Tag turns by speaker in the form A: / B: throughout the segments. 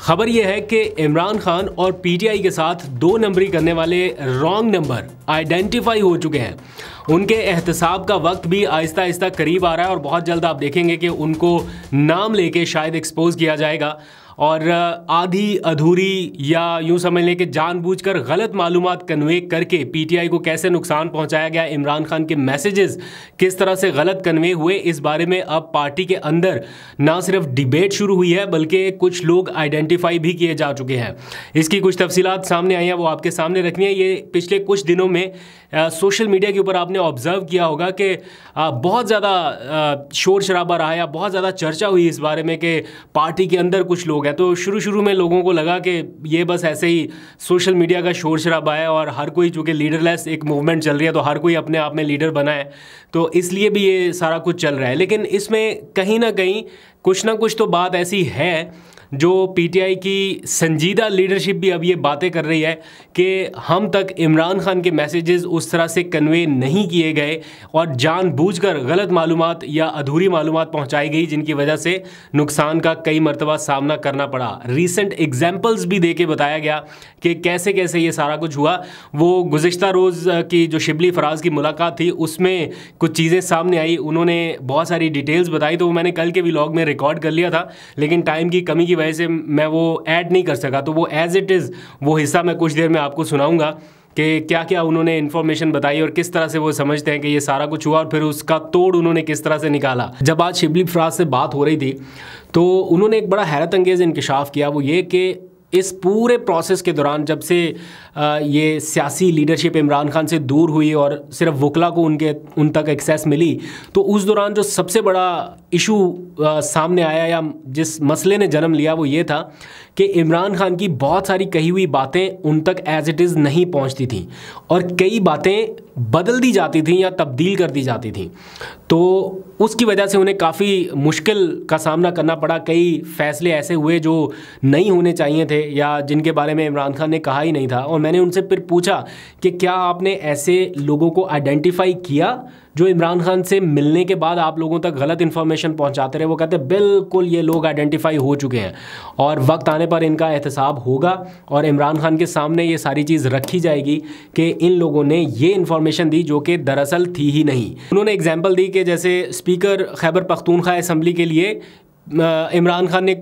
A: खबर यह है कि इमरान खान और पीटीआई के साथ 2 नंबरी करने वाले रॉन्ग नंबर आइडेंटिफाई हो चुके हैं। उनके एहतसाब का वक्त भी आहिस्ता आहिस्ता करीब आ रहा है और बहुत जल्द आप देखेंगे कि उनको नाम लेके शायद एक्सपोज किया जाएगा और आधी अधूरी या यूं समझ लें कि जानबूझकर गलत मालूमात कन्वे करके पीटीआई को कैसे नुकसान पहुंचाया गया, इमरान खान के मैसेजेस किस तरह से गलत कन्वे हुए, इस बारे में अब पार्टी के अंदर ना सिर्फ डिबेट शुरू हुई है बल्कि कुछ लोग आइडेंटिफाई भी किए जा चुके हैं। इसकी कुछ तफसीलात सामने आई हैं, वो आपके सामने रखनी है। ये पिछले कुछ दिनों में सोशल मीडिया के ऊपर आपने ऑब्जर्व किया होगा कि बहुत ज़्यादा शोर शराबा रहा या बहुत ज़्यादा चर्चा हुई इस बारे में कि पार्टी के अंदर कुछ लोग हैं। तो शुरू में लोगों को लगा कि ये बस ऐसे ही सोशल मीडिया का शोर शराबा है और हर कोई, चूँकि लीडरलेस एक मूवमेंट चल रही है तो हर कोई अपने आप में लीडर बना है, तो इसलिए भी ये सारा कुछ चल रहा है। लेकिन इसमें कहीं ना कहीं कुछ ना कुछ तो बात ऐसी है जो पीटीआई की संजीदा लीडरशिप भी अब ये बातें कर रही है कि हम तक इमरान खान के मैसेजेस उस तरह से कन्वे नहीं किए गए और जानबूझकर गलत मालूमात या अधूरी मालूमात पहुंचाई गई, जिनकी वजह से नुकसान का कई मरतबा सामना करना पड़ा। रीसेंट एग्जाम्पल्स भी देके बताया गया कि कैसे कैसे ये सारा कुछ हुआ। वो गुज़िश्ता रोज़ की जो शिबली फराज की मुलाकात थी उसमें कुछ चीज़ें सामने आई, उन्होंने बहुत सारी डिटेल्स बताई, तो वो मैंने कल के व्लॉग में रिकॉर्ड कर लिया था, लेकिन टाइम की कमी की वजह से मैं वो ऐड नहीं कर सका। तो वो एज इट इज़ वो हिस्सा मैं कुछ देर में आपको सुनाऊंगा कि क्या क्या उन्होंने इन्फॉर्मेशन बताई और किस तरह से वो समझते हैं कि ये सारा कुछ हुआ और फिर उसका तोड़ उन्होंने किस तरह से निकाला। जब आज शिबली फराज से बात हो रही थी तो उन्होंने एक बड़ा हैरत अंगेज़ इंकशाफ किया, वो ये कि इस पूरे प्रोसेस के दौरान जब से ये सियासी लीडरशिप इमरान खान से दूर हुई और सिर्फ वकला को उन तक एक्सेस मिली, तो उस दौरान जो सबसे बड़ा इशू सामने आया या जिस मसले ने जन्म लिया वो ये था कि इमरान खान की बहुत सारी कही हुई बातें उन तक एज इट इज़ नहीं पहुंचती थी और कई बातें बदल दी जाती थी या तब्दील कर दी जाती थी। तो उसकी वजह से उन्हें काफ़ी मुश्किल का सामना करना पड़ा। कई फैसले ऐसे हुए जो नहीं होने चाहिए थे या जिनके बारे में इमरान खान ने कहा ही नहीं था। और मैंने उनसे फिर पूछा कि क्या आपने ऐसे लोगों को आइडेंटिफाई किया जो इमरान खान से मिलने के बाद आप लोगों तक गलत इन्फॉर्मेशन पहुंचाते रहे? वो कहते बिल्कुल ये लोग आइडेंटिफाई हो चुके हैं और वक्त आने पर इनका एहतसाब होगा और इमरान खान के सामने ये सारी चीज़ रखी जाएगी कि इन लोगों ने ये इन्फॉर्मेशन दी जो कि दरअसल थी ही नहीं। उन्होंने एग्जाम्पल दी कि जैसे स्पीकर खैबर पख्तूनख्वा असम्बली के लिए इमरान खान ने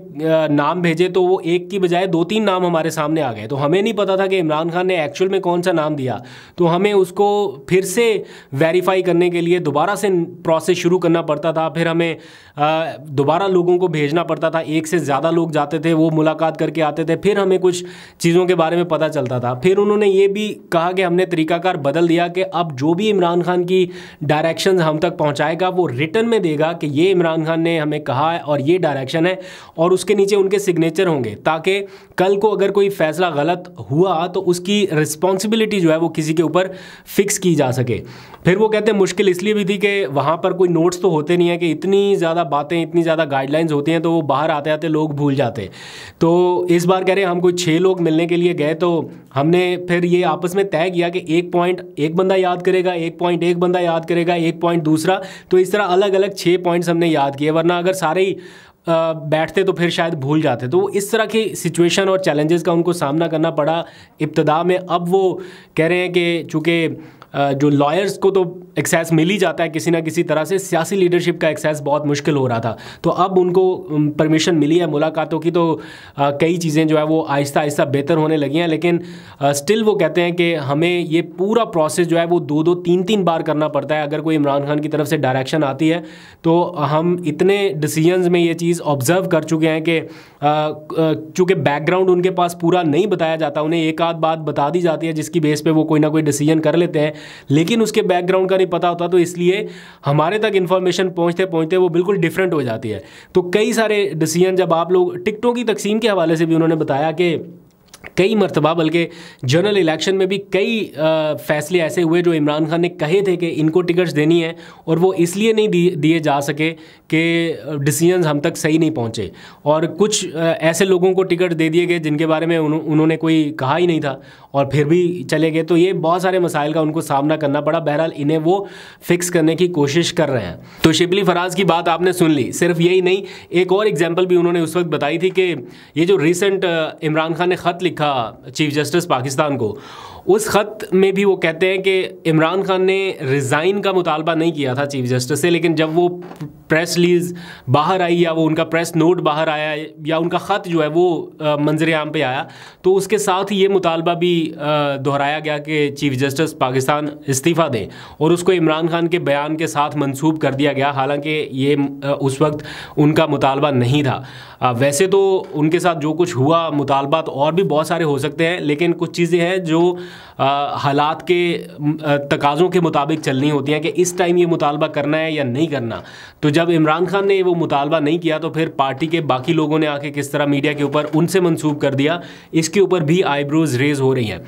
A: नाम भेजे तो वो एक की बजाय 2-3 नाम हमारे सामने आ गए, तो हमें नहीं पता था कि इमरान खान ने एक्चुअल में कौन सा नाम दिया, तो हमें उसको फिर से वेरीफाई करने के लिए दोबारा से प्रोसेस शुरू करना पड़ता था। फिर हमें दोबारा लोगों को भेजना पड़ता था, एक से ज़्यादा लोग जाते थे, वो मुलाकात करके आते थे, फिर हमें कुछ चीज़ों के बारे में पता चलता था। फिर उन्होंने ये भी कहा कि हमने तरीकाकार बदल दिया कि अब जो भी इमरान खान की डायरेक्शंस हम तक पहुँचाएगा वो रिटन में देगा कि ये इमरान खान ने हमें कहा है और ये डायरेक्शन है, और उसके नीचे उनके सिग्नेचर होंगे ताकि कल को अगर कोई फैसला गलत हुआ तो उसकी रिस्पॉन्सिबिलिटी जो है वो किसी के ऊपर फिक्स की जा सके। फिर वो कहते हैं मुश्किल इसलिए भी थी कि वहाँ पर कोई नोट्स तो होते नहीं है, कि इतनी ज़्यादा बातें, इतनी ज़्यादा गाइडलाइंस होती हैं तो वो बाहर आते आते लोग भूल जाते। तो इस बार कह रहे हैं हम कोई 6 लोग मिलने के लिए गए, तो हमने फिर ये आपस में तय किया कि एक पॉइंट एक बंदा याद करेगा, एक पॉइंट एक बंदा याद करेगा, एक पॉइंट दूसरा, तो इस तरह अलग अलग 6 पॉइंट्स हमने याद किए, वरना अगर सारे ही बैठते तो फिर शायद भूल जाते। तो इस तरह की सिचुएशन और चैलेंजेस का उनको सामना करना पड़ा इब्तदा में। अब वो कह रहे हैं कि चूँकि जो लॉयर्स को तो एक्सेस मिल ही जाता है किसी ना किसी तरह से, सियासी लीडरशिप का एक्सेस बहुत मुश्किल हो रहा था, तो अब उनको परमिशन मिली है मुलाकातों की, तो कई चीज़ें जो है वो आहिस्ता आहिस्ता बेहतर होने लगी हैं। लेकिन स्टिल वो कहते हैं कि हमें ये पूरा प्रोसेस जो है वो 2-2, 3-3 बार करना पड़ता है। अगर कोई इमरान खान की तरफ से डायरेक्शन आती है तो हम इतने डिसीजंस में ये चीज़ ऑब्जर्व कर चुके हैं कि चूँकि बैकग्राउंड उनके पास पूरा नहीं बताया जाता, उन्हें एक आध बात बता दी जाती है जिसकी बेस पे वो कोई ना कोई डिसीजन कर लेते हैं, लेकिन उसके बैकग्राउंड का नहीं पता होता, तो इसलिए हमारे तक इन्फॉर्मेशन पहुंचते पहुंचते वो बिल्कुल डिफरेंट हो जाती है। तो कई सारे डिसीजन, जब आप लोग टिकटों की तकसीम के हवाले से भी उन्होंने बताया कि कई मरतबा, बल्कि जनरल इलेक्शन में भी कई फैसले ऐसे हुए जो इमरान खान ने कहे थे कि इनको टिकट्स देनी है और वो इसलिए नहीं दिए जा सके कि डिसीजंस हम तक सही नहीं पहुँचे, और कुछ ऐसे लोगों को टिकट दे दिए गए जिनके बारे में उन्होंने कोई कहा ही नहीं था और फिर भी चले गए। तो ये बहुत सारे मसाइल का उनको सामना करना पड़ा। बहरहाल इन्हें वो फिक्स करने की कोशिश कर रहे हैं। तो शिबली फराज की बात आपने सुन ली। सिर्फ यही नहीं, एक और एग्जाम्पल भी उन्होंने उस वक्त बताई थी कि ये जो रिसेंट इमरान खान ने ख़त लिखा चीफ जस्टिस पाकिस्तान को, उस ख़त में भी वो कहते हैं कि इमरान खान ने रिज़ाइन का मुतालबा नहीं किया था चीफ जस्टिस से, लेकिन जब वो प्रेस रिलीज़ बाहर आई या वो उनका प्रेस नोट बाहर आया या उनका ख़त जो है वो मंजर आम पे आया, तो उसके साथ ही ये मुतालबा भी दोहराया गया कि चीफ जस्टिस पाकिस्तान इस्तीफ़ा दें, और उसको इमरान खान के बयान के साथ मंसूब कर दिया गया, हालांकि ये उस वक्त उनका मुतालबा नहीं था। वैसे तो उनके साथ जो कुछ हुआ, मुतालबात और भी बहुत सारे हो सकते हैं, लेकिन कुछ चीज़ें हैं जो हालात के तकाज़ों के मुताबिक चलनी होती हैं कि इस टाइम ये मुतालबा करना है या नहीं करना। तो जब इमरान खान ने वो मुतालबा नहीं किया तो फिर पार्टी के बाकी लोगों ने आके किस तरह मीडिया के ऊपर उनसे मंसूब कर दिया, इसके ऊपर भी आईब्रोज रेज हो रही हैं।